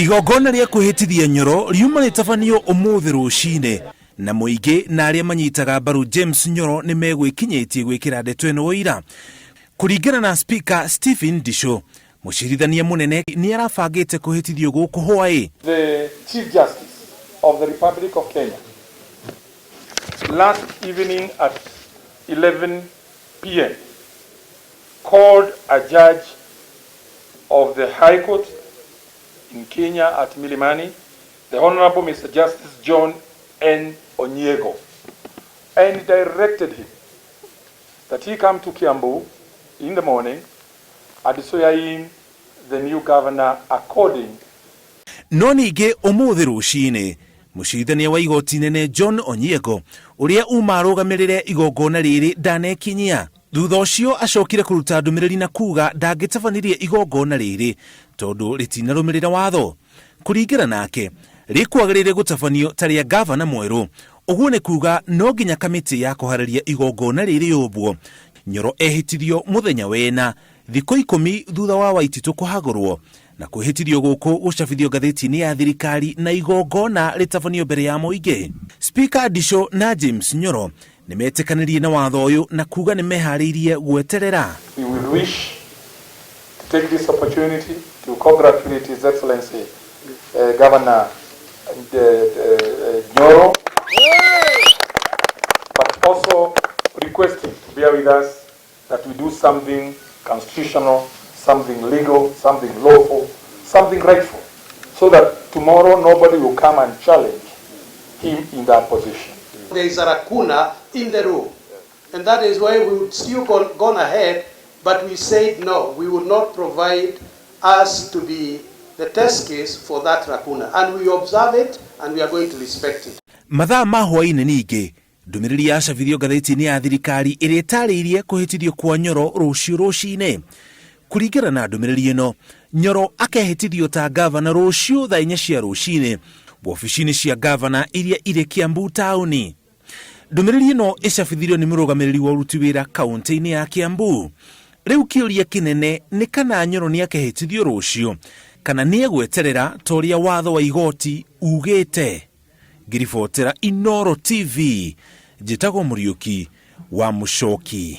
Igongona ria kuhitithia Nyoro riuma ritabanio umuthi rucine na muingi na aria manyitaga mbaru James Nyoro ni megwikinyitie gwikira ndeto ino uira. Kuringana na Speaker Stephen Ndisho, mucirithania munene ni arabangite kuhitithio guku Hawaii. The Chief Justice of the Republic of Kenya last evening at 11 p.m. called a judge of the High Court in Kenya at Milimani, the Honorable Mr. Justice John N. Onyego, and directed him that he come to Kiambu in the morning and swear in the new governor according. No ningi umuthi rucine mucirithania wa Igooti inene John Onyego uria umarugamirire igongona riri ndanekinyia. Thutha ucio acokire kuruta ndumiriri na kuga ndangĩtabanirie igongona riri tondu ritinarumirira watho. Kuringana nake rikwagiriire gutabanio ta ria gavana mweru. Uguo ni kuga no nginya kamiti ya kuhararia igongona riri yobwo. Nyoro ehitithio muthenya wena thikũ 10 thutha wa Waititu kuhagurwo na kwihitithio guku gucabithio ngathĩti-inĩ ya thirikari na igongona ritabanio mbere ya muingi. Speaker Ndisho na James Nyoro nimetikanirie na watho uyu na kuga nimehariirie gweterera. We will wish to take this opportunity to congratulate His Excellency Governor Nyoro, but also request him to bear with us that we do something constitutional, something legal, something lawful, something rightful, so that tomorrow nobody will come and challenge him in that position. There is a lacuna in the rule, and that is why we would still gone ahead, but we said no, we would not provide us to be the test case for that lacuna, and we observe it and we are going to respect it. Mathaa ma hwaĩ-inĩ ningĩ ndumiriri yacabithio ngathĩti-inĩ ya thirikari ĩrĩa ĩtarĩirie kuhitithio kwa Nyoro rũciũ rũcinĩ. Kuringana na ndumiriri ĩno, Nyoro akehitithio ta gavana rũciũ thaa 4 cia rũcinĩ wabici-inĩ cia gavana iria irĩ Kiambu taũni. Ndumiriri ĩno ĩcabithirio nĩ mũrũgamĩrĩri wa ũruti wĩra kaunti-inĩ ya Kiambu. Rĩu kĩũria kĩnene nĩ kana Nyoro nĩ akehitithio rũciũ kana nĩ egweterera ta ũrĩa watho wa Igooti ugĩte. Ngiribotera Inooro TV, njĩtagwo Mũriũki wa Mũcoki.